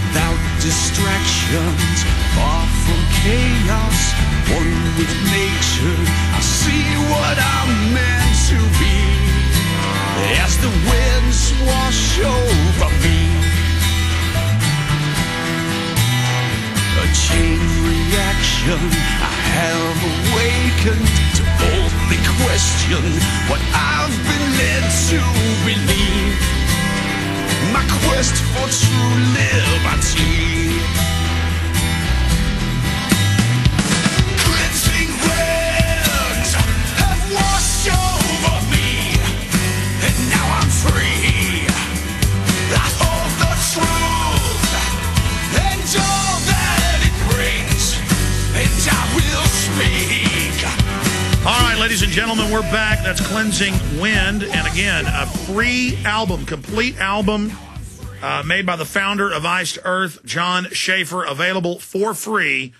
without distractions, far from chaos, one with nature. I see what I'm meant to be as the winds wash over me. A chain reaction, I have awakened to boldly question what I've been led to believe. My quest for true liberty. Cleansing winds have washed over me, and now I'm free. I hold the truth and all that it brings, and I will speak. All right, ladies and gentlemen, we're back. That's Cleansing Wind. And again, a free album, complete album, made by the founder of Iced Earth, Jon Schaffer, available for free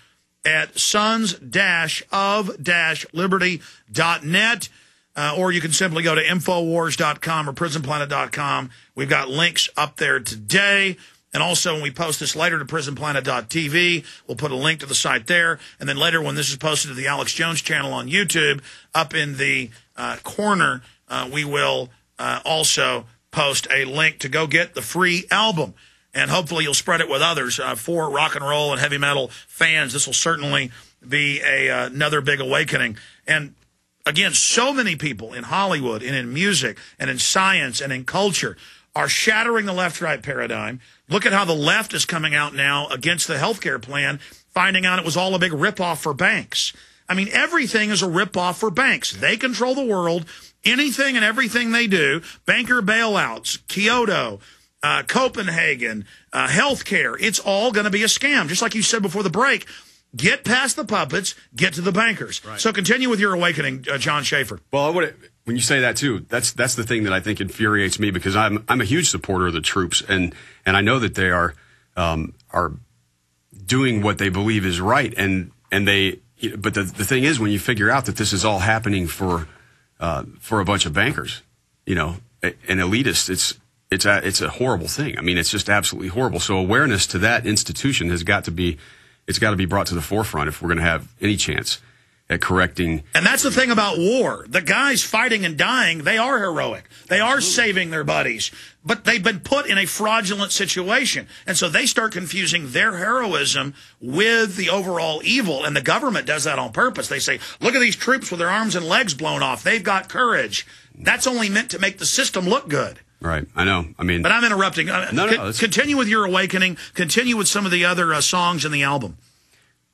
at sons-of-liberty.net. Or you can simply go to Infowars.com or PrisonPlanet.com. We've got links up there today. And also, when we post this later to PrisonPlanet.tv, we'll put a link to the site there. And then later, when this is posted to the Alex Jones channel on YouTube, up in the corner, we will also post a link to go get the free album. And hopefully you'll spread it with others. For rock and roll and heavy metal fans, this will certainly be another big awakening. And again, so many people in Hollywood and in music and in science and in culture are shattering the left-right paradigm. Look at how the left is coming out now against the healthcare plan, finding out it was all a big ripoff for banks. I mean, everything is a ripoff for banks. They control the world. Anything and everything they do, banker bailouts, Kyoto, Copenhagen, healthcare, it's all going to be a scam. Just like you said before the break, get past the puppets, get to the bankers. Right. So continue with your awakening, Jon Schaffer. Well, when you say that too, that's the thing that I think infuriates me, because I'm a huge supporter of the troops, and I know that they are doing what they believe is right, and they. But the thing is, when you figure out that this is all happening for a bunch of bankers, and elitists, it's a horrible thing. I mean, it's just absolutely horrible. So awareness to that institution has got to be brought to the forefront if we're going to have any chance at correcting. And that's the thing about war. The guys fighting and dying, they are heroic. They are saving their buddies. But they've been put in a fraudulent situation. And so they start confusing their heroism with the overall evil. And the government does that on purpose. They say, look at these troops with their arms and legs blown off. They've got courage. That's only meant to make the system look good. Right. I know. I mean, but I'm interrupting. No, continue with your awakening. Continue with some of the other songs in the album.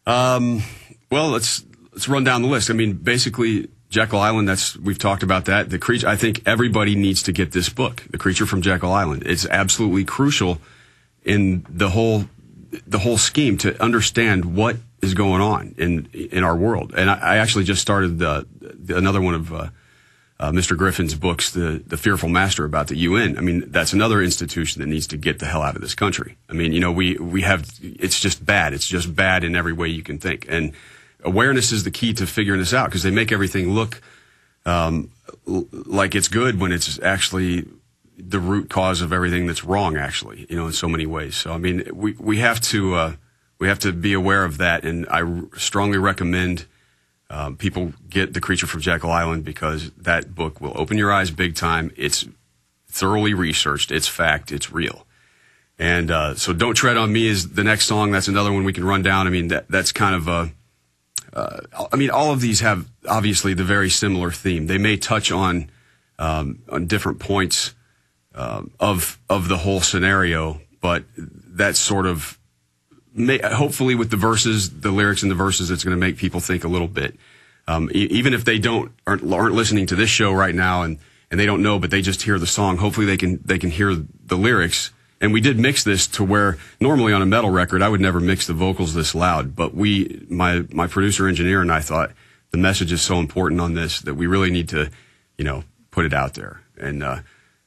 Well, let's run down the list. I mean, basically, Jekyll Island, we've talked about that. The creature, I think everybody needs to get this book, The Creature from Jekyll Island. It's absolutely crucial in the whole scheme to understand what is going on in our world. And I actually just started another one of Mr. Griffin's books, The Fearful Master, about the UN. I mean, that's another institution that needs to get the hell out of this country. I mean, we have, it's just bad. It's just bad in every way you can think. And awareness is the key to figuring this out, because they make everything look like it's good when it's actually the root cause of everything that's wrong, actually, in so many ways. So, I mean, we have to be aware of that, and I strongly recommend people get The Creature from Jekyll Island, because that book will open your eyes big time. It's thoroughly researched. It's fact. It's real. And so Don't Tread on Me is the next song. That's another one we can run down. I mean, that's kind of a... I mean, all of these have obviously the very similar theme. They may touch on different points of the whole scenario, but that's sort of hopefully with the lyrics and the verses, it's going to make people think a little bit. Even if they aren't listening to this show right now and they don't know, but they just hear the song. Hopefully they can hear the lyrics. And we did mix this to where normally on a metal record, I would never mix the vocals this loud. But my producer engineer and I thought the message is so important on this that we really need to, put it out there. And,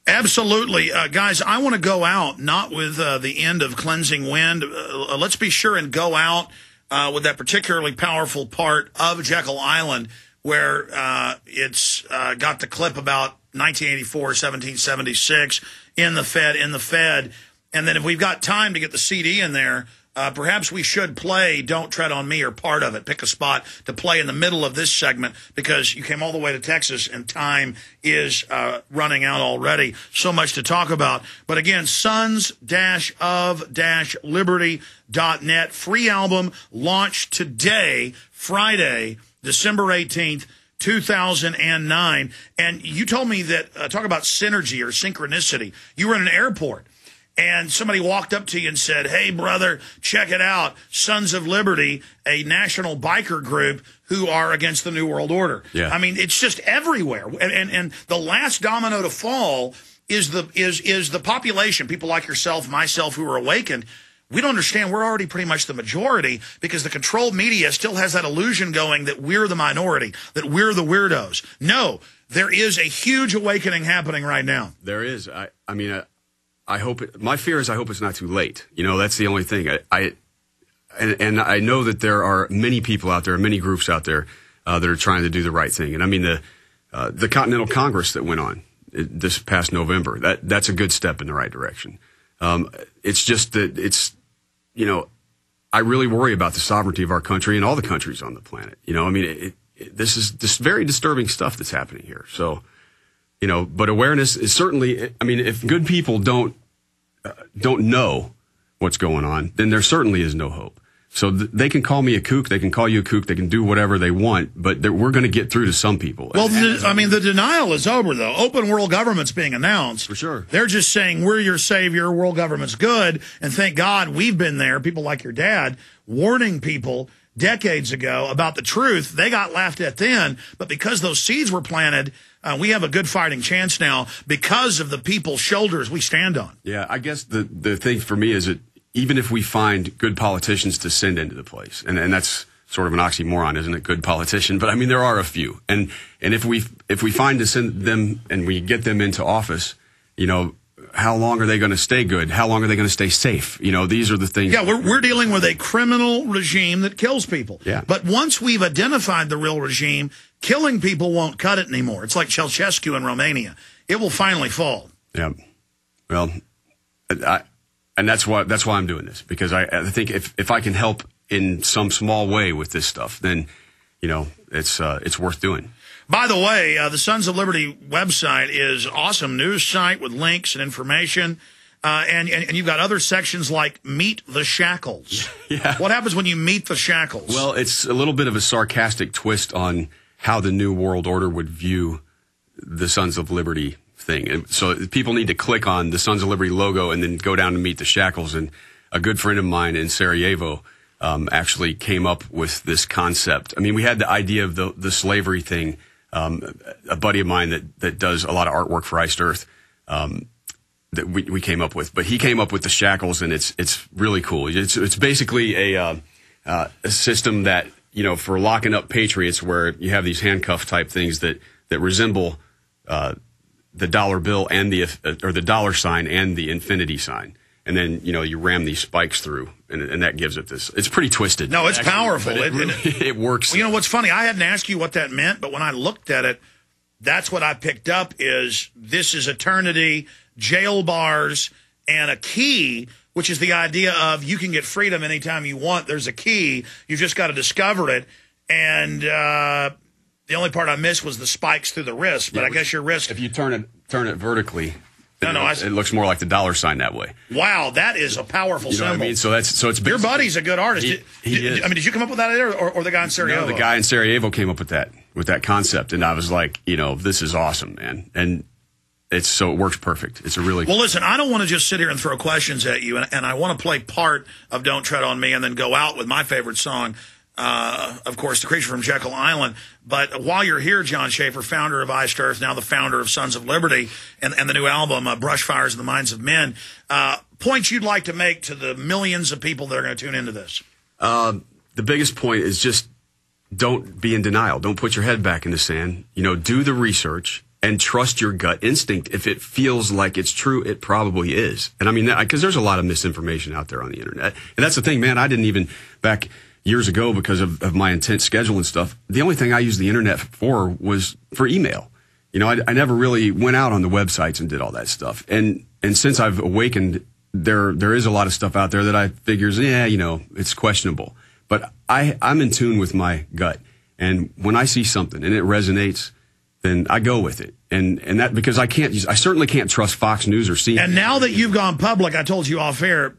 absolutely. Guys, I want to go out, not with the end of Cleansing Wind. Let's be sure and go out with that particularly powerful part of Jekyll Island where it's got the clip about 1984, 1776, in the Fed. And then if we've got time to get the CD in there, perhaps we should play Don't Tread on Me or part of it. Pick a spot to play in the middle of this segment because you came all the way to Texas and time is running out already. So much to talk about. But again, sons-of-liberty.net. Free album launched today, Friday, December 18th. 2009. And you told me that, talk about synergy or synchronicity. You were in an airport and somebody walked up to you and said, hey, brother, check it out. Sons of Liberty, a national biker group who are against the New World Order. Yeah. I mean, it's just everywhere. And the last domino to fall is the population, people like yourself, myself, who are awakened. We don't understand. We're already pretty much the majority because the controlled media still has that illusion going that we're the minority, that we're the weirdos. No, there is a huge awakening happening right now. There is. I mean, I hope my fear is I hope it's not too late. You know, that's the only thing. And I know that there are many people out there, many groups out there that are trying to do the right thing. And I mean, the Continental Congress that went on this past November, that's a good step in the right direction. It's just that you know, I really worry about the sovereignty of our country and all the countries on the planet. You know, I mean, this is just very disturbing stuff that's happening here. So, you know, but awareness is certainly, I mean, if good people don't know what's going on, then there certainly is no hope. So they can call me a kook, they can call you a kook, they can do whatever they want, but we're going to get through to some people. Well, I mean, the denial is over, though. Open world government's being announced. For sure. They're just saying, we're your savior, world government's good, and thank God we've been there, people like your dad, warning people decades ago about the truth. They got laughed at then, but because those seeds were planted, we have a good fighting chance now because of the people's shoulders we stand on. Yeah, I guess the thing for me is that even if we find good politicians to send into the place, and that's sort of an oxymoron, isn't it? Good politician, but I mean there are a few, and if we find to send them and we get them into office, you know, how long are they going to stay good? How long are they going to stay safe? You know, these are the things. Yeah, we're dealing with a criminal regime that kills people. Yeah. But once we've identified the real regime, killing people won't cut it anymore. It's like Ceausescu in Romania. It will finally fall. Yeah. Well, and that's why I'm doing this, because I think if I can help in some small way with this stuff, then, you know, it's worth doing. By the way, the Sons of Liberty website is an awesome news site with links and information. And you've got other sections like Meet the Shackles. Yeah. What happens when you meet the Shackles? Well, it's a little bit of a sarcastic twist on how the New World Order would view the Sons of Liberty thing. And so people need to click on the Sons of Liberty logo and then go down to Meet the Shackles. And a good friend of mine in Sarajevo actually came up with this concept. I mean, we had the idea of the slavery thing. A buddy of mine that does a lot of artwork for Iced Earth, that we came up with, but he came up with the shackles, and it's really cool. It's basically a system that, you know, for locking up patriots, where you have these handcuff type things that resemble the dollar bill and or the dollar sign and the infinity sign. And then, you know, you ram these spikes through, and that gives it this. It's pretty twisted. No, it's powerful. It works. Well, you know, what's funny, I hadn't asked you what that meant, but when I looked at it, that's what I picked up is this is eternity, jail bars, and a key, which is the idea of you can get freedom anytime you want. There's a key. You've just got to discover it. And the only part I missed was the spikes through the wrist, but I guess your wrist. If you turn it vertically. It looks more like the dollar sign that way. Wow, that is a powerful symbol. What I mean? So it's your buddy's a good artist. He is. I mean, did you come up with that idea, or the guy in Sarajevo? No, the guy in Sarajevo came up with that concept, and I was like, you know, this is awesome, man. And it works perfect. It's a really well. Listen, I don't want to just sit here and throw questions at you, and I want to play part of "Don't Tread on Me" and then go out with my favorite song. Of course, The Creature from Jekyll Island. But while you're here, Jon Schaffer, founder of Iced Earth, now the founder of Sons of Liberty, and the new album, Brush Fires in the Minds of Men, points you'd like to make to the millions of people that are going to tune into this? The biggest point is just don't be in denial. Don't put your head back in the sand. You know, do the research and trust your gut instinct. If it feels like it's true, it probably is. And I mean, because there's a lot of misinformation out there on the internet. And that's the thing, man, I didn't even, back years ago, because of my intense schedule and stuff, the only thing I used the internet for was for email. You know, I never really went out on the websites and did all that stuff. And since I've awakened there is a lot of stuff out there that I figures, it's questionable. But I'm in tune with my gut. And when I see something and it resonates, then I go with it. And that, because I certainly can't trust Fox News or CNN. And now that you've gone public, I told you off air,